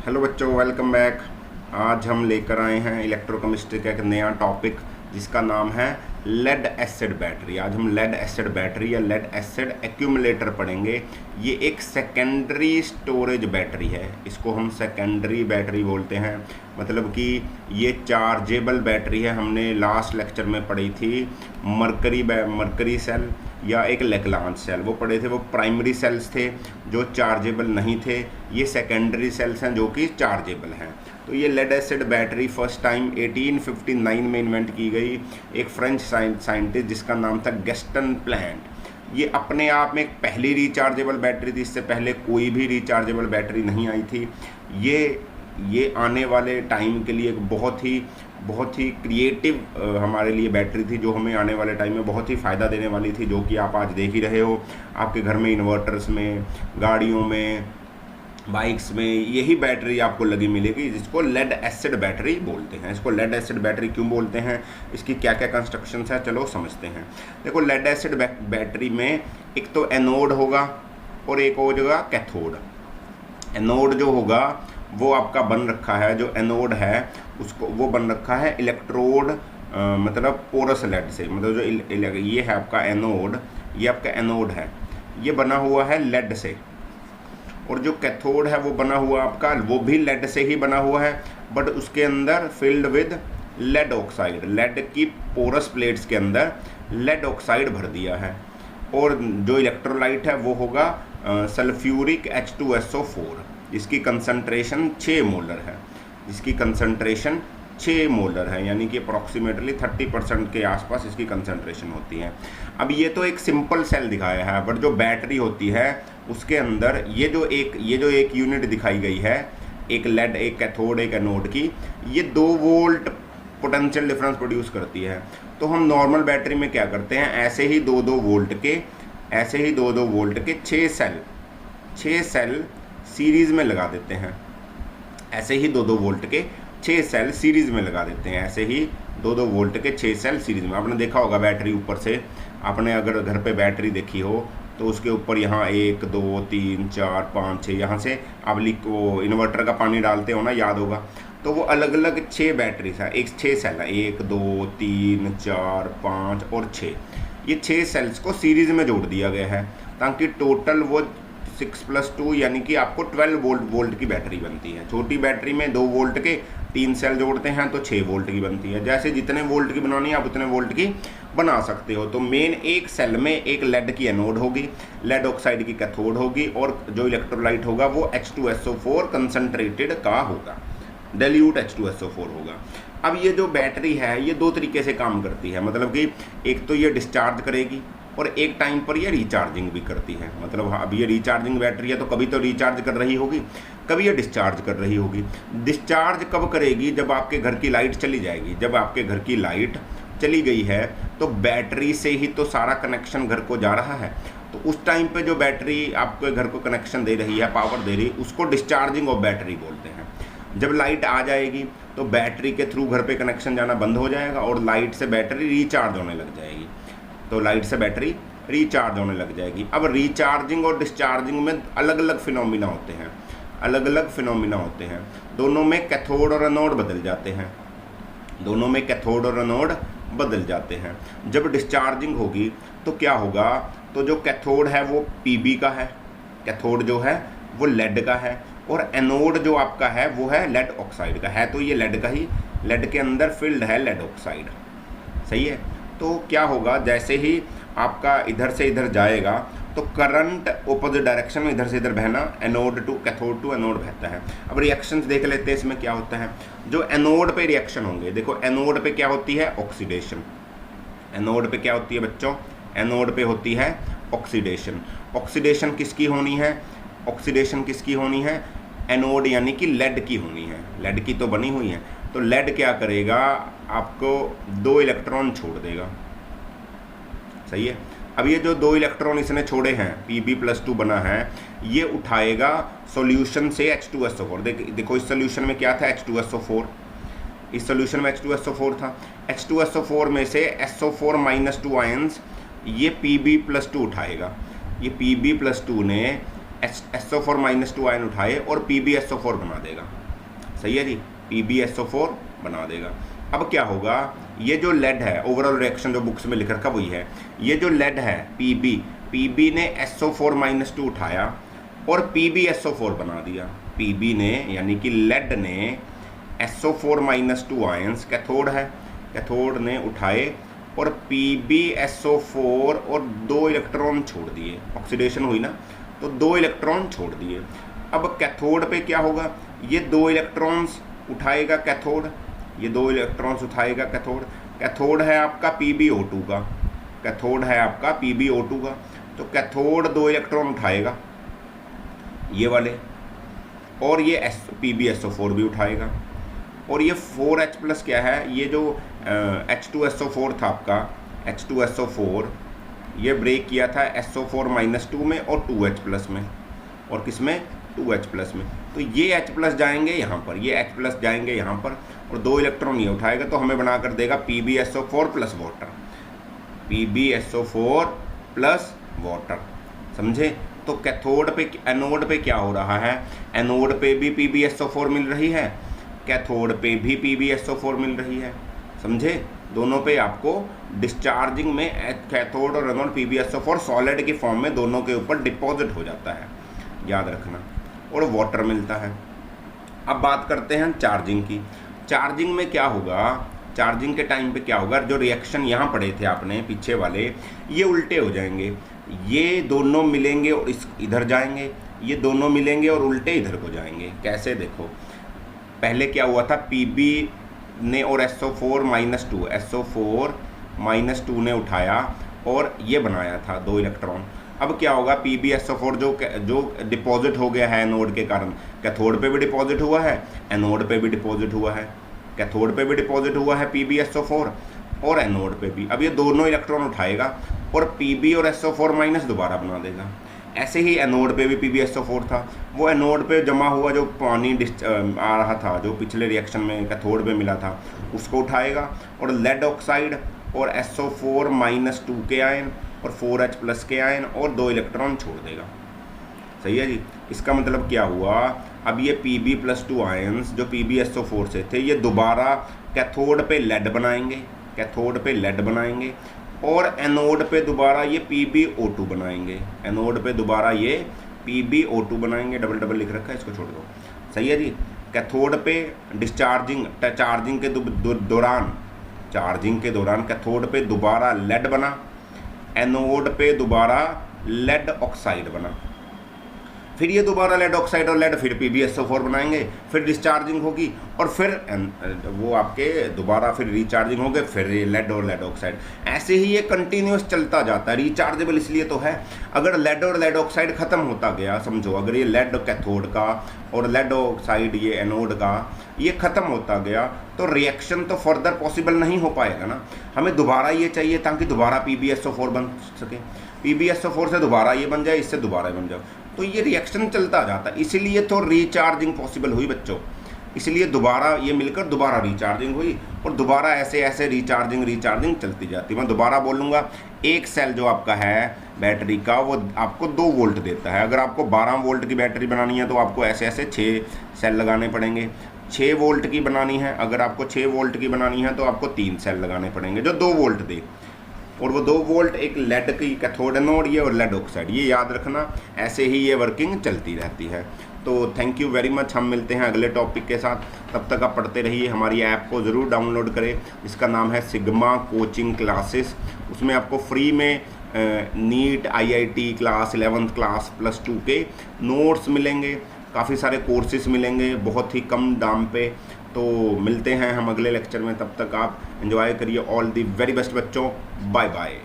Hello बच्चों, welcome back. आज हम लेकर आए हैं इलेक्ट्रोकेमिस्ट्री का एक नया टॉपिक जिसका नाम है लेड एसिड बैटरी। आज हम लेड एसिड बैटरी या लेड एसिड एक्यूमुलेटर पढ़ेंगे। ये एक सेकेंडरी स्टोरेज बैटरी है, इसको हम सेकेंडरी बैटरी बोलते हैं। मतलब कि ये चार्जेबल बैटरी है। हमने लास्ट लेक्चर में पढ़ी थी मरकरी सेल या एक लैग्रांज सेल, वो पढ़े थे। वो प्राइमरी सेल्स थे जो चार्जेबल नहीं थे, ये सेकेंडरी सेल्स हैं जो कि चार्जेबल हैं। तो ये lead acid battery first time 1859 में इन्वेंट की गई एक फ्रेंच साइंटिस्ट जिसका नाम था गैस्टन प्लांट। ये अपने आप में एक पहली रिचार्जेबल बैटरी थी, इससे पहले कोई भी रिचार्जेबल बैटरी नहीं आई थी। ये आने वाले टाइम के लिए एक बहुत ही क्रिएटिव हमारे लिए बैटरी थी, जो हमें आने वाले टाइम में बहुत ही फ़ायदा देने वाली थी, जो कि आप आज देख ही रहे हो। आपके घर में इन्वर्टर्स में, गाड़ियों में, बाइक्स में यही बैटरी आपको लगी मिलेगी, जिसको लेड एसिड बैटरी बोलते हैं। इसको लेड एसिड बैटरी क्यों बोलते हैं, इसकी क्या क्या कंस्ट्रक्शंस है, चलो समझते हैं। देखो, लेड एसिड बैटरी में एक तो एनोड होगा और एक होगा कैथोड। एनोड जो होगा वो आपका बन रखा है, जो एनोड है उसको वो बन रखा है इलेक्ट्रोड मतलब पोरस लेड से। मतलब जो ये है आपका एनोड, ये आपका एनोड है, ये बना हुआ है लेड से। और जो कैथोड है वो बना हुआ आपका, वो भी लेड से ही बना हुआ है, बट उसके अंदर filled with lead oxide. Lead की पोरस प्लेट्स के अंदर लेड ऑक्साइड भर दिया है। और जो इलेक्ट्रोलाइट है वो होगा सल्फ्यूरिक H2SO4, जिसकी कंसंट्रेशन 6 मोलर है। इसकी कंसंट्रेशन 6 मोलर है, यानी कि अप्रॉक्सीमेटली 30% के आसपास इसकी कंसंट्रेशन होती है। अब ये तो एक सिंपल सेल दिखाया है, बट जो बैटरी होती है उसके अंदर ये जो एक यूनिट दिखाई गई है, एक लेड, एक कैथोड, एक एनोड की, ये 2 वोल्ट पोटेंशियल डिफरेंस प्रोड्यूस करती है। तो हम नॉर्मल बैटरी में क्या करते हैं, ऐसे ही 2-2 वोल्ट के 6 सेल सीरीज़ में लगा देते हैं। ऐसे ही 2-2 वोल्ट के 6 सेल सीरीज़ में लगा देते हैं। ऐसे ही 2-2 वोल्ट के 6 सेल सीरीज़ में। आपने देखा होगा बैटरी ऊपर से, आपने अगर घर पे बैटरी देखी हो तो उसके ऊपर यहाँ 1 2 3 4 5 6 यहाँ से आप वो इन्वर्टर का पानी डालते हो ना, याद होगा। तो वो अलग अलग 6 बैटरीज है, एक 6 सेल है, 1 2 3 4 5 और 6। ये 6 सेल्स को सीरीज़ में जोड़ दिया गया है ताकि टोटल वो 6 + 2 यानी कि आपको 12 वोल्ट की बैटरी बनती है। छोटी बैटरी में 2 वोल्ट के 3 सेल जोड़ते हैं तो 6 वोल्ट की बनती है। जैसे जितने वोल्ट की बनानी है आप उतने वोल्ट की बना सकते हो। तो मेन एक सेल में एक लेड की एनोड होगी, लेड ऑक्साइड की कैथोड होगी, और जो इलेक्ट्रोलाइट होगा वो H2SO4 कंसनट्रेटेड का होगा, डाइल्यूट H2SO4 होगा। अब ये जो बैटरी है ये 2 तरीके से काम करती है। मतलब कि एक तो ये डिस्चार्ज करेगी और एक टाइम पर ये रिचार्जिंग भी करती है। मतलब अब ये रिचार्जिंग बैटरी है तो कभी तो रिचार्ज कर रही होगी, कभी ये डिस्चार्ज कर रही होगी। डिस्चार्ज कब करेगी, जब आपके घर की लाइट चली जाएगी। जब आपके घर की लाइट चली गई है तो बैटरी से ही तो सारा कनेक्शन घर को जा रहा है। तो उस टाइम पे जो बैटरी आपके घर को कनेक्शन दे रही है, पावर दे रही, उसको डिस्चार्जिंग ऑफ बैटरी बोलते हैं। जब लाइट आ जाएगी तो बैटरी के थ्रू घर पे कनेक्शन जाना बंद हो जाएगा और लाइट से बैटरी रिचार्ज होने लग जाएगी। तो लाइट से बैटरी रिचार्ज होने लग जाएगी। अब रिचार्जिंग और डिस्चार्जिंग में अलग अलग फिनोमिना होते हैं, दोनों में कैथोड और एनोड बदल जाते हैं। जब डिस्चार्जिंग होगी तो क्या होगा, तो जो कैथोड है वो पीबी का है, कैथोड जो है वो लेड का है, और एनोड जो आपका है वो है लेड ऑक्साइड का है। तो ये लेड का ही, लेड के अंदर फिल्ड है लेड ऑक्साइड, सही है। तो क्या होगा, जैसे ही आपका इधर से इधर जाएगा तो करंट ऑपोजिट डायरेक्शन में इधर से इधर बहना, anode to cathode to anode बहता है। अब रिएक्शंस देख लेते हैं इसमें क्या होता है। जो एनोड पे रिएक्शन होंगे, देखो एनोड पे क्या होती है, ऑक्सीडेशन। एनोड पे क्या होती है बच्चों, एनोड पे होती है ऑक्सीडेशन। ऑक्सीडेशन किसकी होनी है, एनोड यानी कि लेड की होनी है। लेड की तो बनी हुई है, तो लेड क्या करेगा, आपको 2 इलेक्ट्रॉन छोड़ देगा, सही है। अब ये जो 2 इलेक्ट्रॉन इसने छोड़े हैं, Pb+2 बना है, ये उठाएगा सॉल्यूशन से H2SO4। देखो इस सॉल्यूशन में क्या था, H2SO4। इस सॉल्यूशन में H2SO4 था। H2SO4 में से SO4 - 2 आयंस ये Pb+2 उठाएगा। ये Pb+2 ने SO4-2 आयन उठाए और PbSO4 बना देगा। सही है जी, PbSO4 बना देगा। अब क्या होगा, ये जो लेड है, ओवरऑल रिएक्शन जो बुक्स में लिख रखा वही है, ये जो लेड है PB ने SO4-2 उठाया और PbSO4 बना दिया। PB ने यानी कि लेड ने SO4-2 आयंस, कैथोड है, कैथोड ने उठाए और PbSO4 और 2 इलेक्ट्रॉन छोड़ दिए। ऑक्सीडेशन हुई ना, तो 2 इलेक्ट्रॉन छोड़ दिए। अब कैथोड पे क्या होगा, ये 2 इलेक्ट्रॉन्स उठाएगा कैथोड, ये 2 इलेक्ट्रॉन्स उठाएगा कैथोड। कैथोड है आपका PbO2 का, कैथोड है आपका PbO2 का, तो कैथोड 2 इलेक्ट्रॉन उठाएगा ये वाले, और ये PbSO4 भी उठाएगा। और ये 4H+ क्या है, ये जो H2SO4 था आपका, H2SO4 ये ब्रेक किया था SO4-2 में और 2H+ में, और किस में, 2H+ में। तो ये H+ जाएंगे यहाँ पर, ये H+ जाएंगे यहाँ पर, और 2 इलेक्ट्रॉन ये उठाएगा, तो हमें बना कर देगा PbSO4 plus water, PbSO4 plus water. समझे? तो कैथोड पे, एनोड पे क्या हो रहा है, एनोड पे भी PbSO4 मिल रही है, कैथोड पे भी PbSO4 मिल रही है। समझे? दोनों पे आपको डिस्चार्जिंग में कैथोड और एनोड PbSO4 सॉलिड की फॉर्म में दोनों के ऊपर डिपॉजिट हो जाता है, याद रखना, और वाटर मिलता है। अब बात करते हैं चार्जिंग की। चार्जिंग में क्या होगा, चार्जिंग के टाइम पे क्या होगा, जो रिएक्शन यहाँ पढ़े थे आपने पीछे वाले, ये उल्टे हो जाएंगे, ये दोनों मिलेंगे और इधर जाएंगे, ये दोनों मिलेंगे और उल्टे इधर को जाएंगे। कैसे, देखो पहले क्या हुआ था, PB ने और SO4-2 ने उठाया और ये बनाया था 2 इलेक्ट्रॉन। अब क्या होगा, PbSO4 जो डिपॉजिट हो गया है एनोड के कारण, कैथोड पे भी डिपॉजिट हुआ है, एनोड पे भी डिपॉजिट हुआ है, कैथोड पे भी डिपॉजिट हुआ है PbSO4 और एनोड पे भी। अब ये दोनों इलेक्ट्रॉन उठाएगा और Pb और SO4- दोबारा बना देगा। ऐसे ही एनोड पे भी PbSO4 था, वो एनोड पे जमा हुआ जो पानी आ रहा था, जो पिछले रिएक्शन में कैथोड पे मिला था, उसको उठाएगा और लेड ऑक्साइड और SO4-2 के आयन और 4H+ के आयन और 2 इलेक्ट्रॉन छोड़ देगा। सही है जी। इसका मतलब क्या हुआ, अब ये Pb+2 आयंस जो PbSO4 से थे, ये दोबारा कैथोड पे लेड बनाएंगे, कैथोड पे लेड बनाएंगे, और एनोड पे दोबारा ये PbO2 बनाएंगे, एनोड पे दोबारा ये PbO2 बनाएंगे। डबल लिख रखा है, इसको छोड़ दो। सही है जी। कैथोड पे चार्जिंग के दौरान कैथोड पे दोबारा लेड बना, एनोड पे दोबारा लेड ऑक्साइड बना, फिर ये दोबारा लेड ऑक्साइड और लेड, फिर PbSO4 बनाएंगे, फिर डिस्चार्जिंग होगी और फिर वो आपके दोबारा फिर रिचार्जिंग होंगे, फिर ये लेड और लेड ऑक्साइड। ऐसे ही ये कंटिन्यूस चलता जाता है। रिचार्जेबल इसलिए तो है, अगर लेड और लेड ऑक्साइड ख़त्म होता गया, समझो अगर ये लेड कैथोड का और लेड ऑक्साइड ये एनोड का ये ख़त्म होता गया, तो रिएक्शन तो फर्दर पॉसिबल नहीं हो पाएगा ना। हमें दोबारा ये चाहिए ताकि दोबारा PbSO4 बन सके, PbSO4 से दोबारा ये बन जाए, इससे दोबारा बन जाए, तो ये रिएक्शन चलता जाता है। इसीलिए तो रिचार्जिंग पॉसिबल हुई बच्चों, इसलिए दोबारा ये मिलकर दोबारा रिचार्जिंग हुई और दोबारा ऐसे रिचार्जिंग चलती जाती है। मैं दोबारा बोलूँगा, एक सेल जो आपका है बैटरी का वो आपको 2 वोल्ट देता है। अगर आपको 12 वोल्ट की बैटरी बनानी है तो आपको ऐसे 6 सेल लगाने पड़ेंगे। 6 वोल्ट की बनानी है, अगर आपको 6 वोल्ट की बनानी है तो आपको 3 सेल लगाने पड़ेंगे जो 2 वोल्ट दे, और वो 2 वोल्ट एक लेड की कैथोड एनोड ये और लेड ऑक्साइड, ये याद रखना। ऐसे ही ये वर्किंग चलती रहती है। तो थैंक यू वेरी मच। हम मिलते हैं अगले टॉपिक के साथ, तब तक आप पढ़ते रहिए। हमारी ऐप को ज़रूर डाउनलोड करें, इसका नाम है सिग्मा कोचिंग क्लासेस। उसमें आपको फ्री में NEET IIT class 11th class +2 के नोट्स मिलेंगे, काफ़ी सारे कोर्सेज मिलेंगे बहुत ही कम दाम पे। तो मिलते हैं हम अगले लेक्चर में, तब तक आप एंजॉय करिए। ऑल दी वेरी बेस्ट बच्चों, बाय बाय।